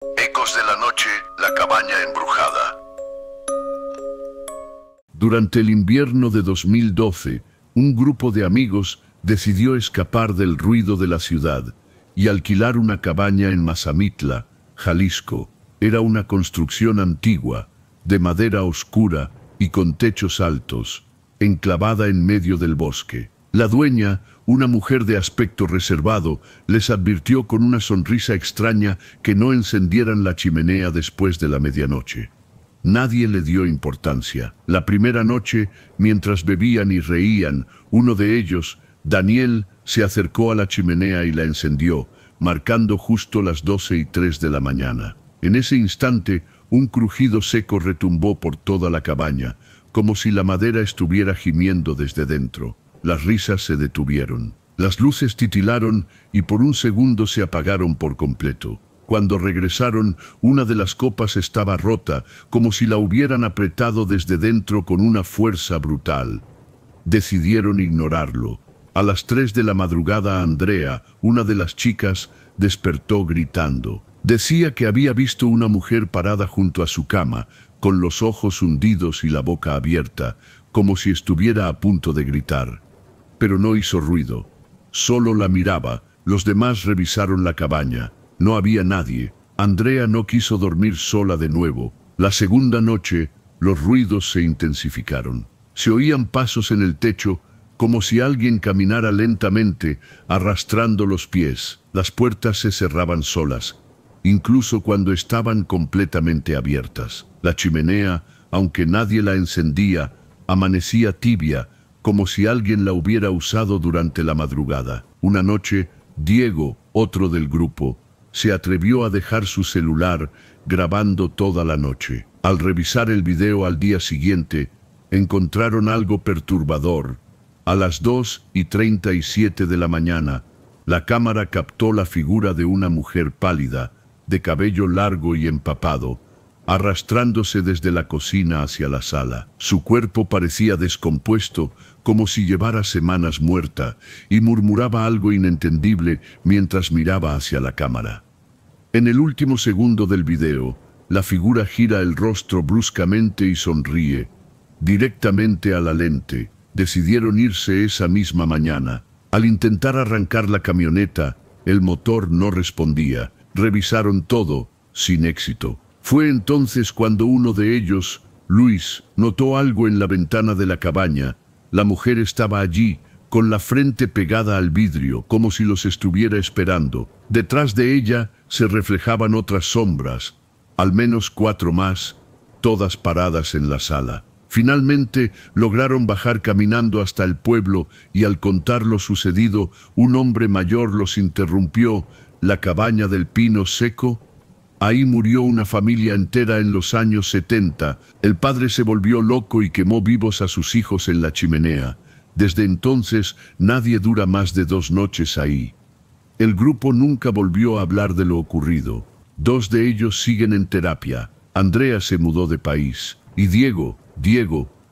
Ecos de la noche, la cabaña embrujada. Durante el invierno de 2012, un grupo de amigos decidió escapar del ruido de la ciudad y alquilar una cabaña en Mazamitla, Jalisco. Era una construcción antigua, de madera oscura y con techos altos, enclavada en medio del bosque. La dueña, una mujer de aspecto reservado, les advirtió con una sonrisa extraña que no encendieran la chimenea después de la medianoche. Nadie le dio importancia. La primera noche, mientras bebían y reían, uno de ellos, Daniel, se acercó a la chimenea y la encendió, marcando justo las 12:03 de la mañana. En ese instante, un crujido seco retumbó por toda la cabaña, como si la madera estuviera gimiendo desde dentro. Las risas se detuvieron. Las luces titilaron y por un segundo se apagaron por completo. Cuando regresaron, una de las copas estaba rota, como si la hubieran apretado desde dentro con una fuerza brutal. Decidieron ignorarlo. A las 3 de la madrugada, Andrea, una de las chicas, despertó gritando. Decía que había visto una mujer parada junto a su cama, con los ojos hundidos y la boca abierta, como si estuviera a punto de gritar. Pero no hizo ruido. Solo la miraba. Los demás revisaron la cabaña. No había nadie. Andrea no quiso dormir sola de nuevo. La segunda noche, los ruidos se intensificaron. Se oían pasos en el techo, como si alguien caminara lentamente, arrastrando los pies. Las puertas se cerraban solas, incluso cuando estaban completamente abiertas. La chimenea, aunque nadie la encendía, amanecía tibia, como si alguien la hubiera usado durante la madrugada. Una noche, Diego, otro del grupo, se atrevió a dejar su celular grabando toda la noche. Al revisar el video al día siguiente, encontraron algo perturbador. A las 2:37 de la mañana, la cámara captó la figura de una mujer pálida, de cabello largo y empapado, arrastrándose desde la cocina hacia la sala. Su cuerpo parecía descompuesto, como si llevara semanas muerta, y murmuraba algo inentendible mientras miraba hacia la cámara. En el último segundo del video, la figura gira el rostro bruscamente y sonríe, directamente a la lente. Decidieron irse esa misma mañana. Al intentar arrancar la camioneta, el motor no respondía. Revisaron todo, sin éxito. Fue entonces cuando uno de ellos, Luis, notó algo en la ventana de la cabaña. La mujer estaba allí, con la frente pegada al vidrio, como si los estuviera esperando. Detrás de ella se reflejaban otras sombras, al menos 4 más, todas paradas en la sala. Finalmente lograron bajar caminando hasta el pueblo y al contar lo sucedido, un hombre mayor los interrumpió. ¿La cabaña del pino seco? Ahí murió una familia entera en los años 70. El padre se volvió loco y quemó vivos a sus hijos en la chimenea. Desde entonces, nadie dura más de 2 noches ahí. El grupo nunca volvió a hablar de lo ocurrido. 2 de ellos siguen en terapia. Andrea se mudó de país. Y Diego,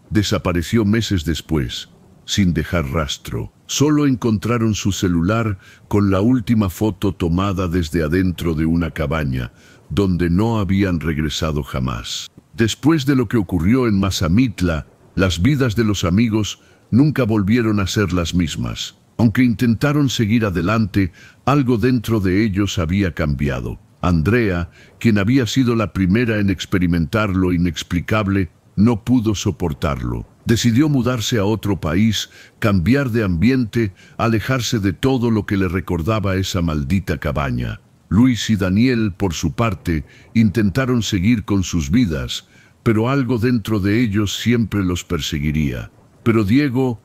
desapareció meses después, sin dejar rastro. Solo encontraron su celular con la última foto tomada desde adentro de una cabaña, donde no habían regresado jamás. Después de lo que ocurrió en Mazamitla, las vidas de los amigos nunca volvieron a ser las mismas. Aunque intentaron seguir adelante, algo dentro de ellos había cambiado. Andrea, quien había sido la primera en experimentar lo inexplicable, no pudo soportarlo. Decidió mudarse a otro país, cambiar de ambiente, alejarse de todo lo que le recordaba esa maldita cabaña. Luis y Daniel, por su parte, intentaron seguir con sus vidas, pero algo dentro de ellos siempre los perseguiría. Pero Diego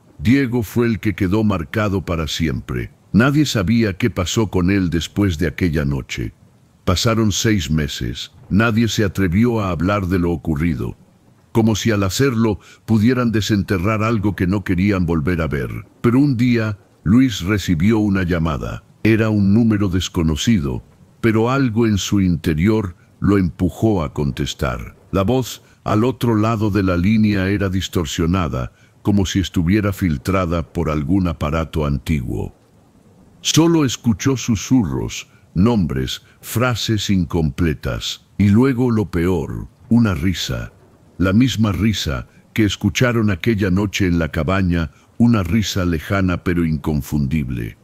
fue el que quedó marcado para siempre. Nadie sabía qué pasó con él después de aquella noche. Pasaron 6 meses. Nadie se atrevió a hablar de lo ocurrido, como si al hacerlo pudieran desenterrar algo que no querían volver a ver. Pero un día, Luis recibió una llamada. Era un número desconocido, pero algo en su interior lo empujó a contestar. La voz al otro lado de la línea era distorsionada, como si estuviera filtrada por algún aparato antiguo. Solo escuchó susurros, nombres, frases incompletas. Y luego lo peor, una risa. La misma risa que escucharon aquella noche en la cabaña, una risa lejana pero inconfundible.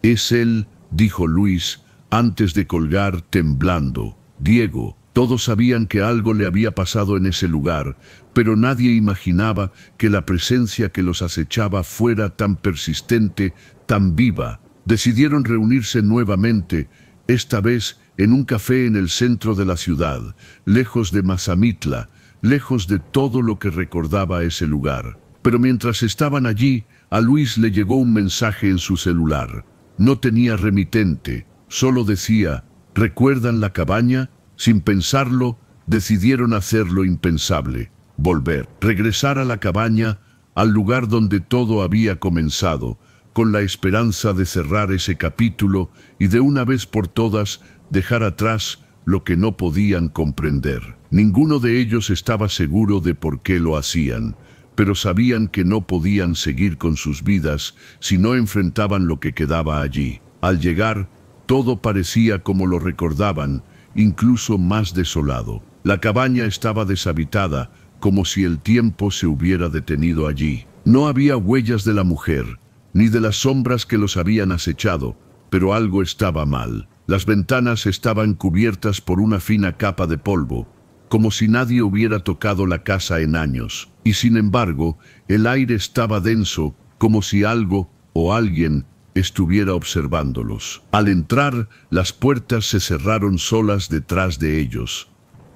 «Es él», dijo Luis, antes de colgar, temblando. «Diego». Todos sabían que algo le había pasado en ese lugar, pero nadie imaginaba que la presencia que los acechaba fuera tan persistente, tan viva. Decidieron reunirse nuevamente, esta vez en un café en el centro de la ciudad, lejos de Mazamitla, lejos de todo lo que recordaba ese lugar. Pero mientras estaban allí, a Luis le llegó un mensaje en su celular. No tenía remitente, solo decía: «¿Recuerdan la cabaña?». Sin pensarlo, decidieron hacer lo impensable: volver, regresar a la cabaña, al lugar donde todo había comenzado, con la esperanza de cerrar ese capítulo y de una vez por todas dejar atrás lo que no podían comprender. Ninguno de ellos estaba seguro de por qué lo hacían, pero sabían que no podían seguir con sus vidas si no enfrentaban lo que quedaba allí. Al llegar, todo parecía como lo recordaban, incluso más desolado. La cabaña estaba deshabitada, como si el tiempo se hubiera detenido allí. No había huellas de la mujer, ni de las sombras que los habían acechado, pero algo estaba mal. Las ventanas estaban cubiertas por una fina capa de polvo, como si nadie hubiera tocado la casa en años. Y sin embargo, el aire estaba denso, como si algo o alguien estuviera observándolos. Al entrar, las puertas se cerraron solas detrás de ellos.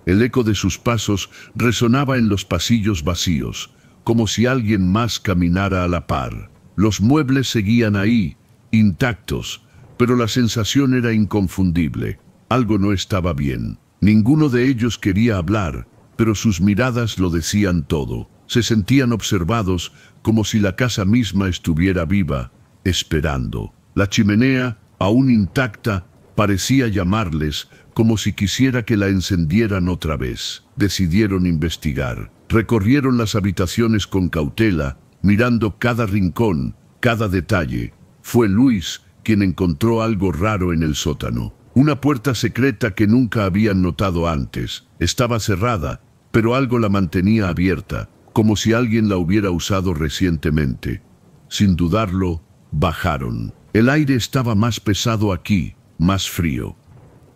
El eco de sus pasos resonaba en los pasillos vacíos, como si alguien más caminara a la par. Los muebles seguían ahí, intactos, pero la sensación era inconfundible. Algo no estaba bien. Ninguno de ellos quería hablar, pero sus miradas lo decían todo. Se sentían observados, como si la casa misma estuviera viva, esperando. La chimenea, aún intacta, parecía llamarles, como si quisiera que la encendieran otra vez. Decidieron investigar. Recorrieron las habitaciones con cautela, mirando cada rincón, cada detalle. Fue Luis quien encontró algo raro en el sótano. Una puerta secreta que nunca habían notado antes. Estaba cerrada, pero algo la mantenía abierta, como si alguien la hubiera usado recientemente. Sin dudarlo, bajaron. El aire estaba más pesado aquí, más frío.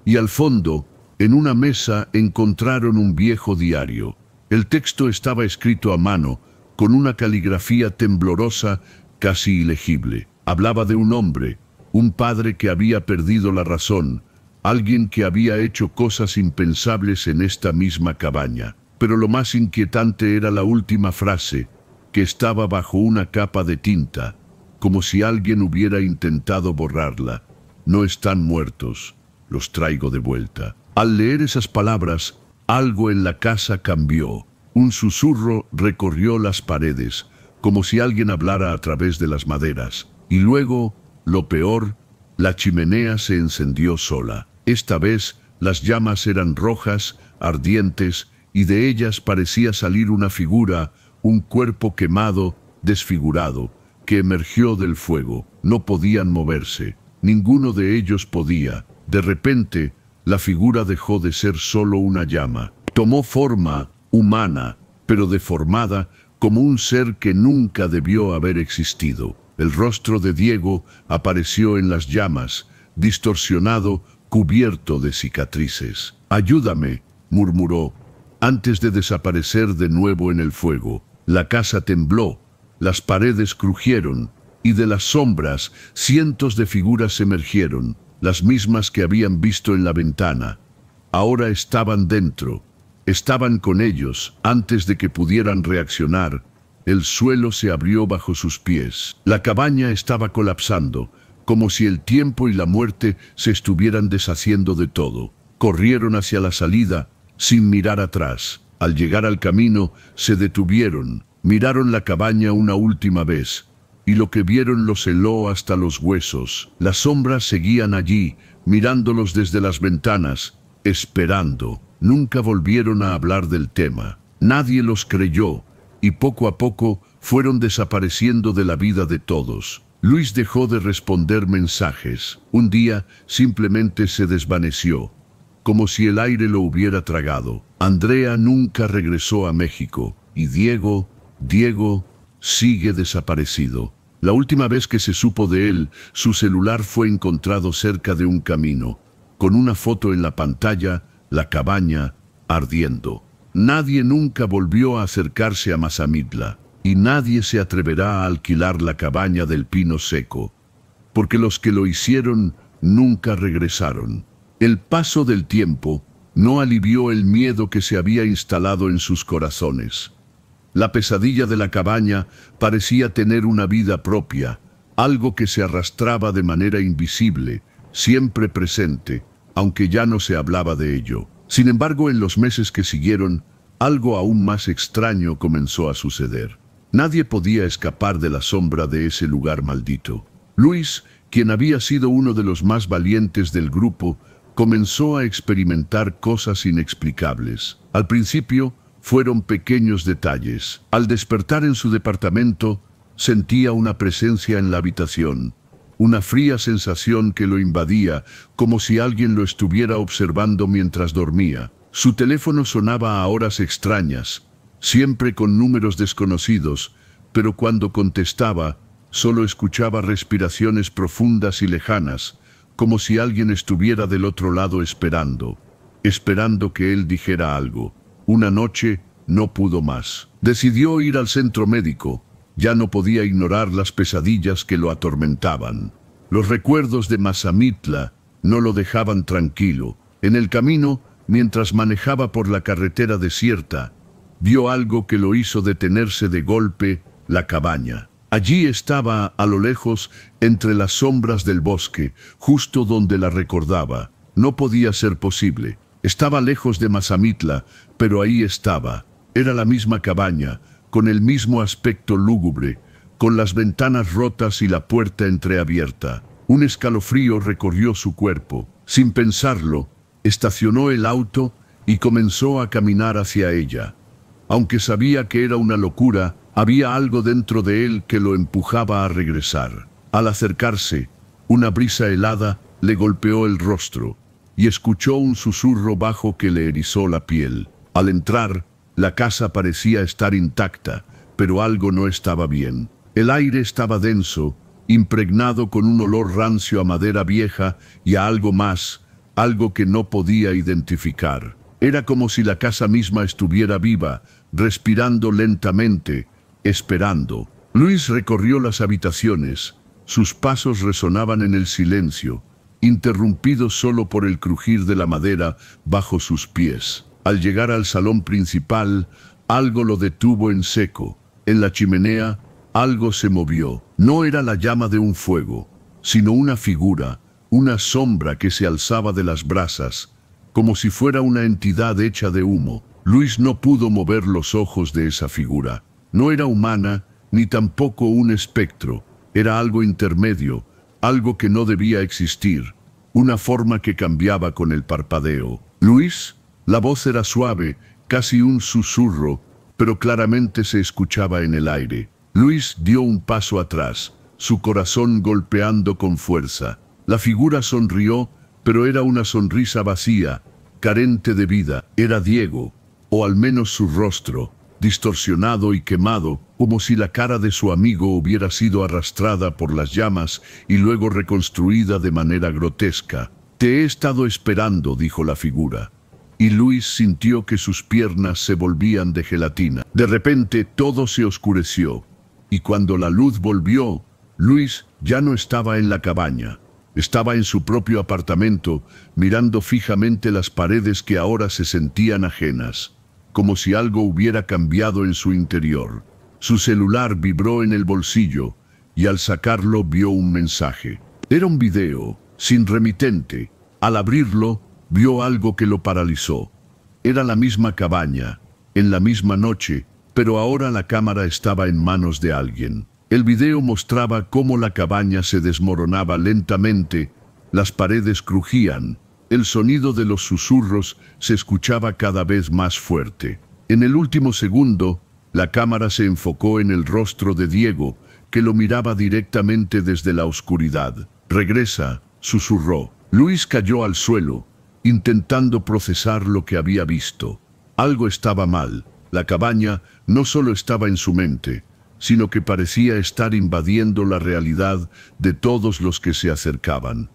Y al fondo, en una mesa, encontraron un viejo diario. El texto estaba escrito a mano, con una caligrafía temblorosa, casi ilegible. Hablaba de un hombre, un padre que había perdido la razón, alguien que había hecho cosas impensables en esta misma cabaña. Pero lo más inquietante era la última frase, que estaba bajo una capa de tinta, como si alguien hubiera intentado borrarla. «No están muertos, los traigo de vuelta». Al leer esas palabras, algo en la casa cambió. Un susurro recorrió las paredes, como si alguien hablara a través de las maderas. Y luego, lo peor, la chimenea se encendió sola. Esta vez, las llamas eran rojas, ardientes, y de ellas parecía salir una figura, un cuerpo quemado, desfigurado, que emergió del fuego. No podían moverse. Ninguno de ellos podía. De repente, la figura dejó de ser solo una llama. Tomó forma humana, pero deformada, como un ser que nunca debió haber existido. El rostro de Diego apareció en las llamas, distorsionado, cubierto de cicatrices. «Ayúdame», murmuró, antes de desaparecer de nuevo en el fuego. La casa tembló, las paredes crujieron, y de las sombras cientos de figuras emergieron, las mismas que habían visto en la ventana. Ahora estaban dentro, estaban con ellos. Antes de que pudieran reaccionar, el suelo se abrió bajo sus pies. La cabaña estaba colapsando, como si el tiempo y la muerte se estuvieran deshaciendo de todo. Corrieron hacia la salida, sin mirar atrás. Al llegar al camino, se detuvieron, miraron la cabaña una última vez, y lo que vieron los heló hasta los huesos. Las sombras seguían allí, mirándolos desde las ventanas, esperando. Nunca volvieron a hablar del tema. Nadie los creyó, y poco a poco fueron desapareciendo de la vida de todos. Luis dejó de responder mensajes. Un día simplemente se desvaneció, como si el aire lo hubiera tragado. Andrea nunca regresó a México y Diego sigue desaparecido. La última vez que se supo de él, su celular fue encontrado cerca de un camino, con una foto en la pantalla, la cabaña ardiendo. Nadie nunca volvió a acercarse a Mazamitla, y nadie se atreverá a alquilar la cabaña del Pino Seco, porque los que lo hicieron nunca regresaron. El paso del tiempo no alivió el miedo que se había instalado en sus corazones. La pesadilla de la cabaña parecía tener una vida propia, algo que se arrastraba de manera invisible, siempre presente, aunque ya no se hablaba de ello. Sin embargo, en los meses que siguieron, algo aún más extraño comenzó a suceder. Nadie podía escapar de la sombra de ese lugar maldito. Luis, quien había sido uno de los más valientes del grupo, comenzó a experimentar cosas inexplicables. Al principio, fueron pequeños detalles. Al despertar en su departamento, sentía una presencia en la habitación, una fría sensación que lo invadía, como si alguien lo estuviera observando mientras dormía. Su teléfono sonaba a horas extrañas, siempre con números desconocidos, pero cuando contestaba, solo escuchaba respiraciones profundas y lejanas, como si alguien estuviera del otro lado esperando que él dijera algo. Una noche no pudo más. Decidió ir al centro médico. Ya no podía ignorar las pesadillas que lo atormentaban. Los recuerdos de Mazamitla no lo dejaban tranquilo. En el camino, mientras manejaba por la carretera desierta, vio algo que lo hizo detenerse de golpe: la cabaña. Allí estaba, a lo lejos, entre las sombras del bosque, justo donde la recordaba. No podía ser posible. Estaba lejos de Mazamitla, pero ahí estaba. Era la misma cabaña, con el mismo aspecto lúgubre, con las ventanas rotas y la puerta entreabierta. Un escalofrío recorrió su cuerpo. Sin pensarlo, estacionó el auto y comenzó a caminar hacia ella. Aunque sabía que era una locura, había algo dentro de él que lo empujaba a regresar. Al acercarse, una brisa helada le golpeó el rostro y escuchó un susurro bajo que le erizó la piel. Al entrar, la casa parecía estar intacta, pero algo no estaba bien. El aire estaba denso, impregnado con un olor rancio a madera vieja y a algo más, algo que no podía identificar. Era como si la casa misma estuviera viva, respirando lentamente, esperando. Luis recorrió las habitaciones. Sus pasos resonaban en el silencio, interrumpidos solo por el crujir de la madera bajo sus pies. Al llegar al salón principal, algo lo detuvo en seco. En la chimenea, algo se movió. No era la llama de un fuego, sino una figura, una sombra que se alzaba de las brasas, como si fuera una entidad hecha de humo. Luis no pudo mover los ojos de esa figura. No era humana, ni tampoco un espectro. Era algo intermedio, algo que no debía existir, una forma que cambiaba con el parpadeo. Luis, la voz era suave, casi un susurro, pero claramente se escuchaba en el aire. Luis dio un paso atrás, su corazón golpeando con fuerza. La figura sonrió, pero era una sonrisa vacía, carente de vida. Era Diego, o al menos su rostro, distorsionado y quemado, como si la cara de su amigo hubiera sido arrastrada por las llamas y luego reconstruida de manera grotesca. «Te he estado esperando», dijo la figura. Y Luis sintió que sus piernas se volvían de gelatina. De repente todo se oscureció, y cuando la luz volvió, Luis ya no estaba en la cabaña. Estaba en su propio apartamento, mirando fijamente las paredes que ahora se sentían ajenas, como si algo hubiera cambiado en su interior. Su celular vibró en el bolsillo, y al sacarlo vio un mensaje. Era un video, sin remitente. Al abrirlo, vio algo que lo paralizó. Era la misma cabaña, en la misma noche, pero ahora la cámara estaba en manos de alguien. El video mostraba cómo la cabaña se desmoronaba lentamente, las paredes crujían, el sonido de los susurros se escuchaba cada vez más fuerte. En el último segundo, la cámara se enfocó en el rostro de Diego, que lo miraba directamente desde la oscuridad. «Regresa», susurró. Luis cayó al suelo, intentando procesar lo que había visto. Algo estaba mal. La cabaña no solo estaba en su mente, sino que parecía estar invadiendo la realidad de todos los que se acercaban.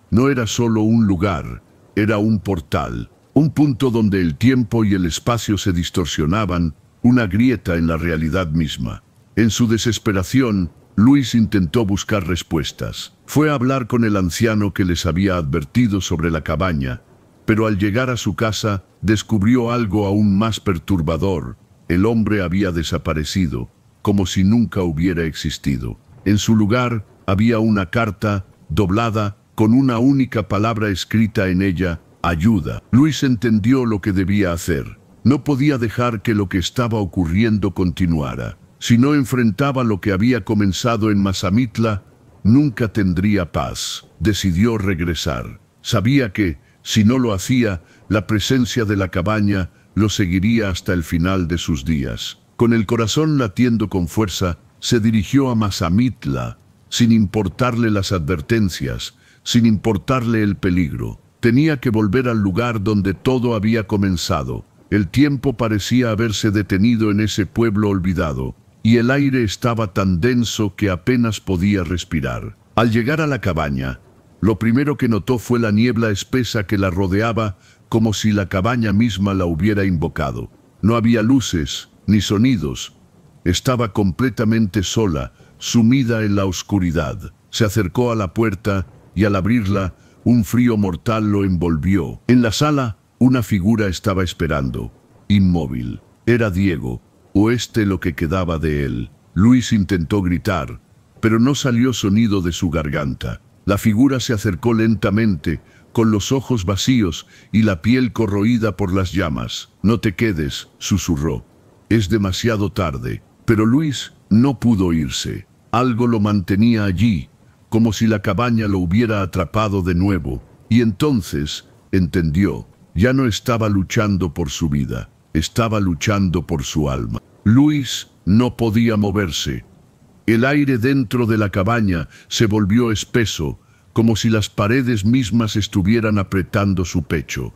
No era solo un lugar, era un portal, un punto donde el tiempo y el espacio se distorsionaban, una grieta en la realidad misma. En su desesperación, Luis intentó buscar respuestas. Fue a hablar con el anciano que les había advertido sobre la cabaña, pero al llegar a su casa descubrió algo aún más perturbador. El hombre había desaparecido, como si nunca hubiera existido. En su lugar había una carta doblada con una única palabra escrita en ella: ayuda. Luis entendió lo que debía hacer. No podía dejar que lo que estaba ocurriendo continuara. Si no enfrentaba lo que había comenzado en Mazamitla, nunca tendría paz. Decidió regresar. Sabía que, si no lo hacía, la presencia de la cabaña lo seguiría hasta el final de sus días. Con el corazón latiendo con fuerza, se dirigió a Mazamitla, sin importarle las advertencias, sin importarle el peligro. Tenía que volver al lugar donde todo había comenzado. El tiempo parecía haberse detenido en ese pueblo olvidado, y el aire estaba tan denso que apenas podía respirar. Al llegar a la cabaña, lo primero que notó fue la niebla espesa que la rodeaba, como si la cabaña misma la hubiera invocado. No había luces ni sonidos. Estaba completamente sola, sumida en la oscuridad. Se acercó a la puerta y al abrirla, un frío mortal lo envolvió. En la sala, una figura estaba esperando, inmóvil. Era Diego, o lo que quedaba de él. Luis intentó gritar, pero no salió sonido de su garganta. La figura se acercó lentamente, con los ojos vacíos y la piel corroída por las llamas. «No te quedes», susurró. «Es demasiado tarde». Pero Luis no pudo irse. Algo lo mantenía allí, como si la cabaña lo hubiera atrapado de nuevo. Y entonces entendió. Ya no estaba luchando por su vida, estaba luchando por su alma. Luis no podía moverse. El aire dentro de la cabaña se volvió espeso, como si las paredes mismas estuvieran apretando su pecho.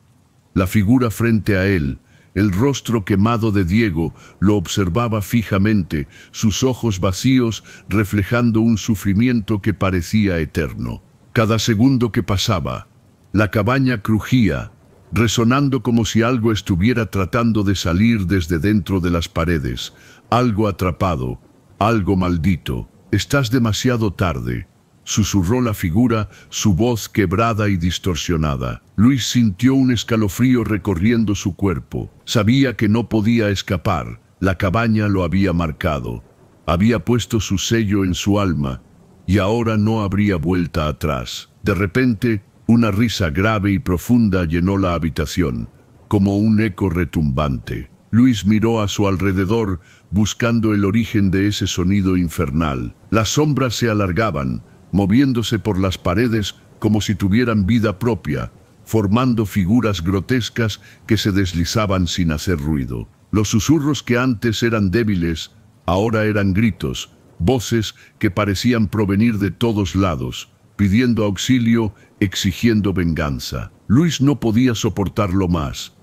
La figura frente a él, el rostro quemado de Diego, lo observaba fijamente, sus ojos vacíos reflejando un sufrimiento que parecía eterno. Cada segundo que pasaba, la cabaña crujía, resonando como si algo estuviera tratando de salir desde dentro de las paredes. Algo atrapado, algo maldito. «Estás demasiado tarde», susurró la figura, su voz quebrada y distorsionada. Luis sintió un escalofrío recorriendo su cuerpo. Sabía que no podía escapar. La cabaña lo había marcado. Había puesto su sello en su alma, y ahora no habría vuelta atrás. De repente, una risa grave y profunda llenó la habitación, como un eco retumbante. Luis miró a su alrededor, buscando el origen de ese sonido infernal. Las sombras se alargaban, moviéndose por las paredes como si tuvieran vida propia, formando figuras grotescas que se deslizaban sin hacer ruido. Los susurros que antes eran débiles, ahora eran gritos, voces que parecían provenir de todos lados, pidiendo auxilio, exigiendo venganza. Luis no podía soportarlo más.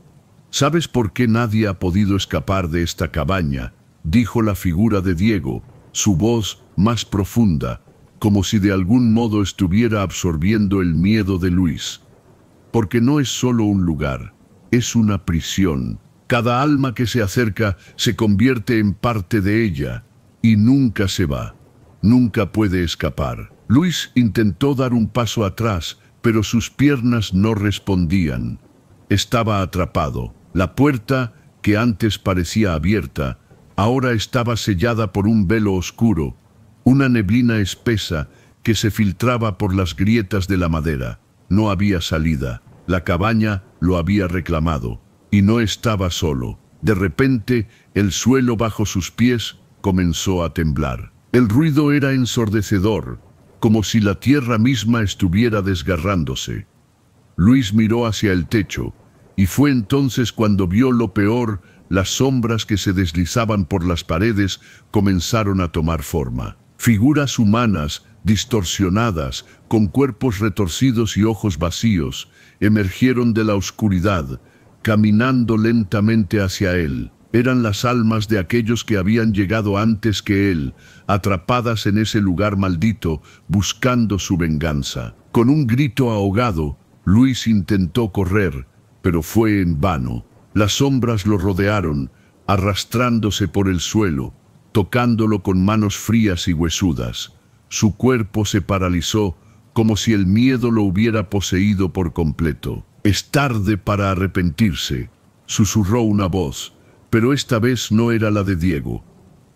«¿Sabes por qué nadie ha podido escapar de esta cabaña?», dijo la figura de Diego, su voz más profunda, como si de algún modo estuviera absorbiendo el miedo de Luis. «Porque no es solo un lugar, es una prisión. Cada alma que se acerca se convierte en parte de ella, y nunca se va, nunca puede escapar». Luis intentó dar un paso atrás, pero sus piernas no respondían. Estaba atrapado. La puerta, que antes parecía abierta, ahora estaba sellada por un velo oscuro, una neblina espesa que se filtraba por las grietas de la madera. No había salida. La cabaña lo había reclamado, y no estaba solo. De repente, el suelo bajo sus pies comenzó a temblar. El ruido era ensordecedor, como si la tierra misma estuviera desgarrándose. Luis miró hacia el techo, y fue entonces cuando vio lo peor. Las sombras que se deslizaban por las paredes comenzaron a tomar forma. Figuras humanas, distorsionadas, con cuerpos retorcidos y ojos vacíos, emergieron de la oscuridad, caminando lentamente hacia él. Eran las almas de aquellos que habían llegado antes que él, atrapadas en ese lugar maldito, buscando su venganza. Con un grito ahogado, Luis intentó correr, pero fue en vano. Las sombras lo rodearon, arrastrándose por el suelo, tocándolo con manos frías y huesudas. Su cuerpo se paralizó, como si el miedo lo hubiera poseído por completo. «Es tarde para arrepentirse», susurró una voz, pero esta vez no era la de Diego.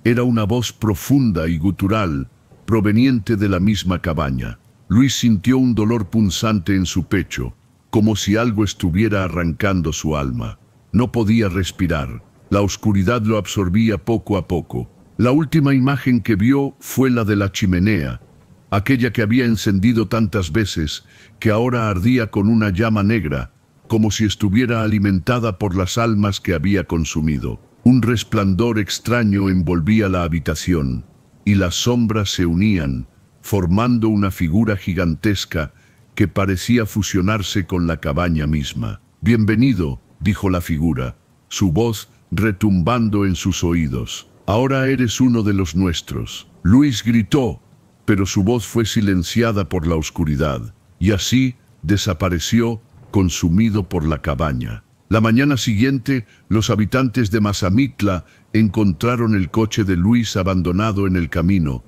Era una voz profunda y gutural, proveniente de la misma cabaña. Luis sintió un dolor punzante en su pecho, como si algo estuviera arrancando su alma. No podía respirar. La oscuridad lo absorbía poco a poco. La última imagen que vio fue la de la chimenea, aquella que había encendido tantas veces, que ahora ardía con una llama negra, como si estuviera alimentada por las almas que había consumido. Un resplandor extraño envolvía la habitación, y las sombras se unían, formando una figura gigantesca que parecía fusionarse con la cabaña misma. «Bienvenido», dijo la figura, su voz retumbando en sus oídos. «Ahora eres uno de los nuestros». Luis gritó, pero su voz fue silenciada por la oscuridad, y así desapareció, consumido por la cabaña. La mañana siguiente, los habitantes de Mazamitla encontraron el coche de Luis abandonado en el camino,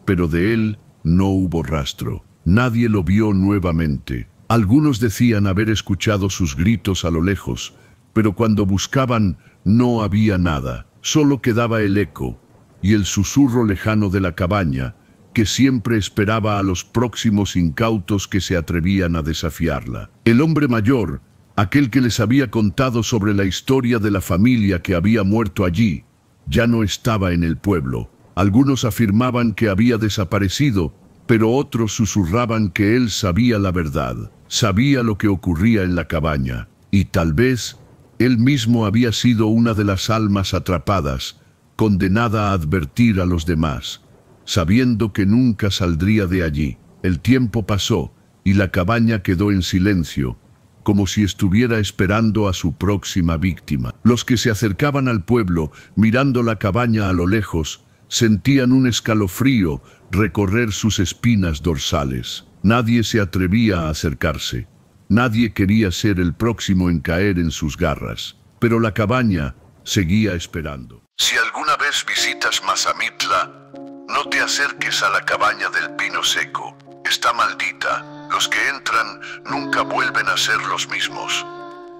pero de él no hubo rastro. Nadie lo vio nuevamente. Algunos decían haber escuchado sus gritos a lo lejos, pero cuando buscaban no había nada. Solo quedaba el eco y el susurro lejano de la cabaña, que siempre esperaba a los próximos incautos que se atrevían a desafiarla. El hombre mayor, aquel que les había contado sobre la historia de la familia que había muerto allí, ya no estaba en el pueblo. Algunos afirmaban que había desaparecido, pero otros susurraban que él sabía la verdad, sabía lo que ocurría en la cabaña, y tal vez él mismo había sido una de las almas atrapadas, condenada a advertir a los demás, sabiendo que nunca saldría de allí. El tiempo pasó y la cabaña quedó en silencio, como si estuviera esperando a su próxima víctima. Los que se acercaban al pueblo, mirando la cabaña a lo lejos, sentían un escalofrío recorrer sus espinas dorsales. Nadie se atrevía a acercarse. Nadie quería ser el próximo en caer en sus garras. Pero la cabaña seguía esperando. Si alguna vez visitas Mazamitla, no te acerques a la cabaña del Pino Seco. Está maldita. Los que entran nunca vuelven a ser los mismos.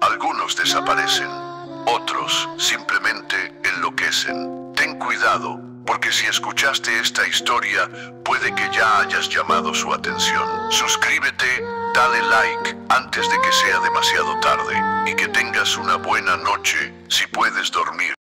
Algunos desaparecen. Otros simplemente enloquecen. Ten cuidado, porque si escuchaste esta historia, puede que ya hayas llamado su atención. Suscríbete, dale like antes de que sea demasiado tarde, y que tengas una buena noche, si puedes dormir.